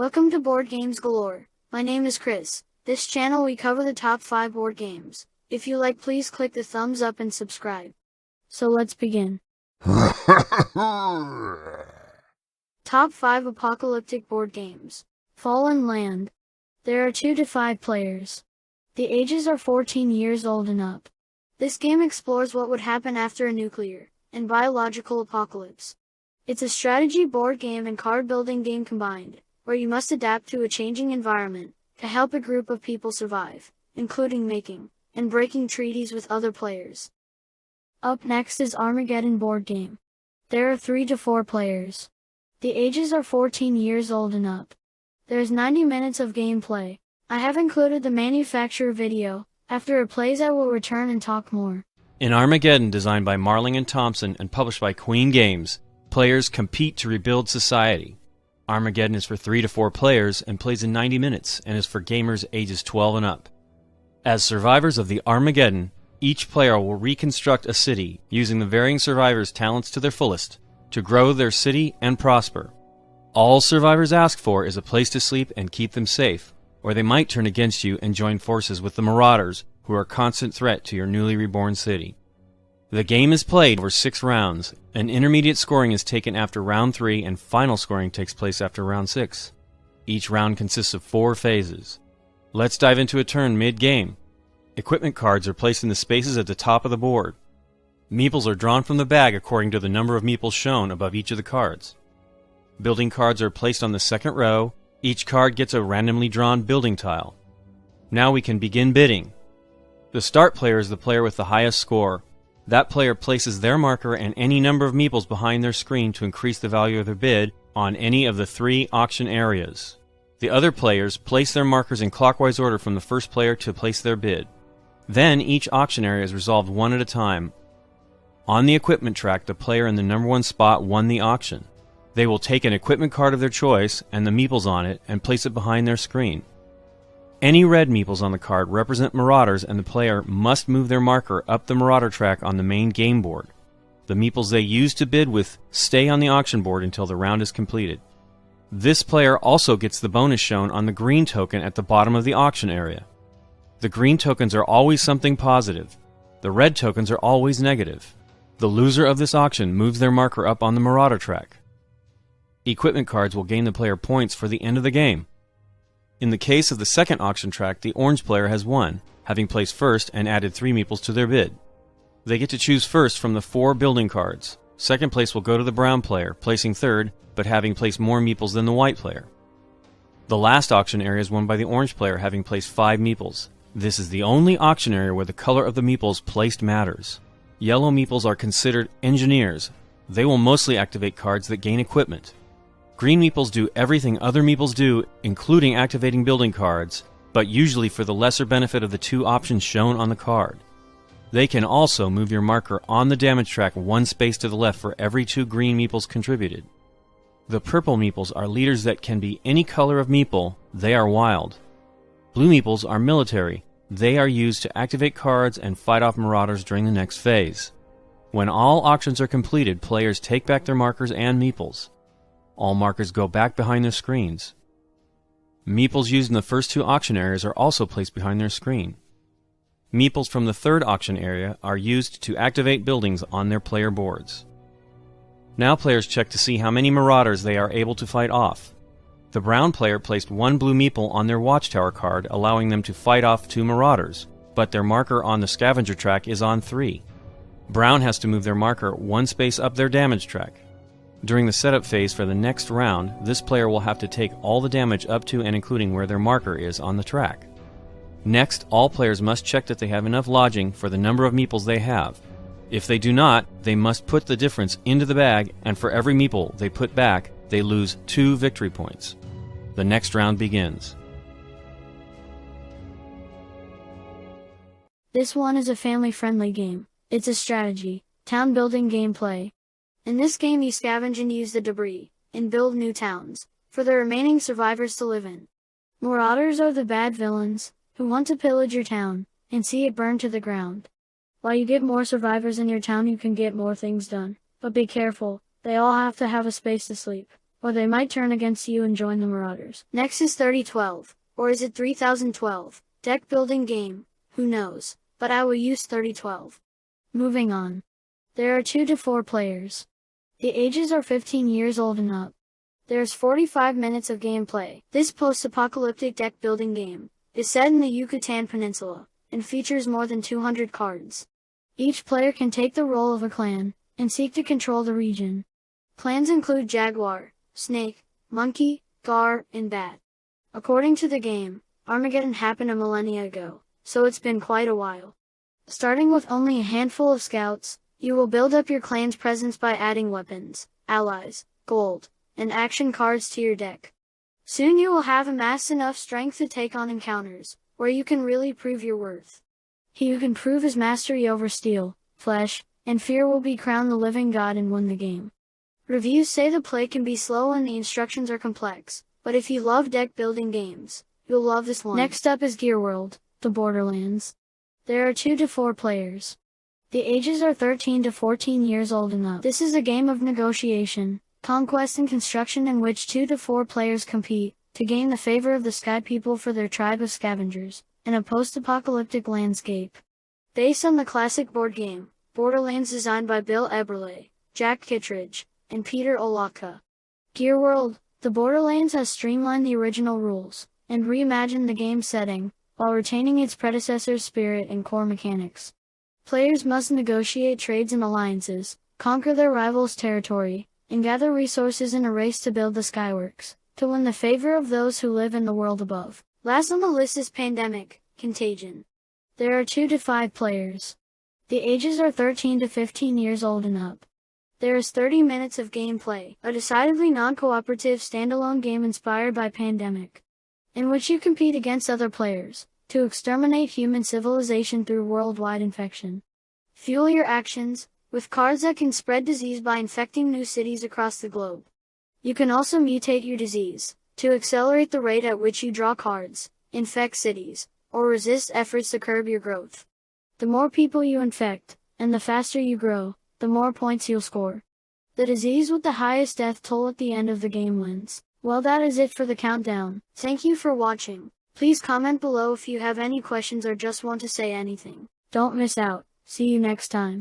Welcome to Board Games Galore. My name is Chris. This channel we cover the top 5 board games. If you like, please click the thumbs up and subscribe. So let's begin. Top 5 Apocalyptic Board Games. Fallen Land. There are 2 to 5 players. The ages are 14 years old and up. This game explores what would happen after a nuclear and biological apocalypse. It's a strategy board game and card building game combined, where you must adapt to a changing environment to help a group of people survive, including making and breaking treaties with other players. Up next is Armageddon board game. There are 3 to 4 players. The ages are 14 years old and up. There's 90 minutes of gameplay. I have included the manufacturer video. After it plays, I will return and talk more. In Armageddon, designed by Marling and Thompson and published by Queen Games, players compete to rebuild society. Armageddon is for 3 to 4 players and plays in 90 minutes and is for gamers ages 12 and up. As survivors of the Armageddon, each player will reconstruct a city using the varying survivors' talents to their fullest to grow their city and prosper. All survivors ask for is a place to sleep and keep them safe, or they might turn against you and join forces with the Marauders, who are a constant threat to your newly reborn city. The game is played over 6 rounds. An intermediate scoring is taken after round 3 and final scoring takes place after round 6. Each round consists of 4 phases. Let's dive into a turn mid-game. Equipment cards are placed in the spaces at the top of the board. Meeples are drawn from the bag according to the number of meeples shown above each of the cards. Building cards are placed on the second row. Each card gets a randomly drawn building tile. Now we can begin bidding. The start player is the player with the highest score. That player places their marker and any number of meeples behind their screen to increase the value of their bid on any of the 3 auction areas. The other players place their markers in clockwise order from the first player to place their bid. Then each auction area is resolved one at a time. On the equipment track, the player in the number 1 spot won the auction. They will take an equipment card of their choice and the meeples on it and place it behind their screen. Any red meeples on the card represent Marauders, and the player must move their marker up the Marauder track on the main game board. The meeples they use to bid with stay on the auction board until the round is completed. This player also gets the bonus shown on the green token at the bottom of the auction area. The green tokens are always something positive. The red tokens are always negative. The loser of this auction moves their marker up on the Marauder track. Equipment cards will gain the player points for the end of the game. In the case of the second auction track, the orange player has won, having placed first and added 3 meeples to their bid. They get to choose first from the 4 building cards. Second place will go to the brown player, placing third, but having placed more meeples than the white player. The last auction area is won by the orange player, having placed 5 meeples. This is the only auction area where the color of the meeples placed matters. Yellow meeples are considered engineers. They will mostly activate cards that gain equipment. Green meeples do everything other meeples do, including activating building cards, but usually for the lesser benefit of the 2 options shown on the card. They can also move your marker on the damage track 1 space to the left for every 2 green meeples contributed. The purple meeples are leaders that can be any color of meeple. They are wild. Blue meeples are military. They are used to activate cards and fight off Marauders during the next phase. When all auctions are completed, players take back their markers and meeples. All markers go back behind their screens. Meeples used in the first 2 auction areas are also placed behind their screen. Meeples from the third auction area are used to activate buildings on their player boards. Now players check to see how many Marauders they are able to fight off. The brown player placed 1 blue meeple on their watchtower card, allowing them to fight off 2 Marauders, but their marker on the scavenger track is on 3. Brown has to move their marker 1 space up their damage track. During the setup phase for the next round, this player will have to take all the damage up to and including where their marker is on the track. Next, all players must check that they have enough lodging for the number of meeples they have. If they do not, they must put the difference into the bag, and for every meeple they put back, they lose 2 victory points. The next round begins. This one is a family-friendly game. It's a strategy, town-building gameplay. In this game you scavenge and use the debris, and build new towns, for the remaining survivors to live in. Marauders are the bad villains, who want to pillage your town, and see it burn to the ground. While you get more survivors in your town, you can get more things done, but be careful, they all have to have a space to sleep. or they might turn against you and join the Marauders. Next is 3012, or is it 3012? Deck building game, who knows, but I will use 3012. Moving on. There are 2 to 4 players. The ages are 15 years old and up. There's 45 minutes of gameplay. This post-apocalyptic deck building game is set in the Yucatan Peninsula and features more than 200 cards. Each player can take the role of a clan and seek to control the region. Clans include Jaguar, Snake, Monkey, Gar, and Bat. According to the game, Armageddon happened a millennia ago, so it's been quite a while. Starting with only a handful of scouts, you will build up your clan's presence by adding weapons, allies, gold, and action cards to your deck. Soon you will have amassed enough strength to take on encounters, where you can really prove your worth. He who can prove his mastery over steel, flesh, and fear will be crowned the living god and win the game. Reviews say the play can be slow and the instructions are complex, but if you love deck building games, you'll love this one. Next up is Gear World, the Borderlands. There are 2 to 4 players. The ages are 13 to 14 years old and up. This is a game of negotiation, conquest and construction in which 2 to 4 players compete to gain the favor of the Sky People for their tribe of scavengers in a post-apocalyptic landscape. Based on the classic board game, Borderlands designed by Bill Eberle, Jack Kittredge, and Peter Olaka. Gear World, the Borderlands has streamlined the original rules and reimagined the game setting while retaining its predecessor's spirit and core mechanics. Players must negotiate trades and alliances, conquer their rivals' territory, and gather resources in a race to build the Skyworks, to win the favor of those who live in the world above. Last on the list is Pandemic, Contagion. There are 2 to 5 players. The ages are 13 to 15 years old and up. There is 30 minutes of gameplay, a decidedly non-cooperative standalone game inspired by Pandemic, in which you compete against other players to exterminate human civilization through worldwide infection. Fuel your actions with cards that can spread disease by infecting new cities across the globe. You can also mutate your disease to accelerate the rate at which you draw cards, infect cities, or resist efforts to curb your growth. The more people you infect, and the faster you grow, the more points you'll score. The disease with the highest death toll at the end of the game wins. Well, that is it for the countdown. Thank you for watching. Please comment below if you have any questions or just want to say anything. Don't miss out. See you next time.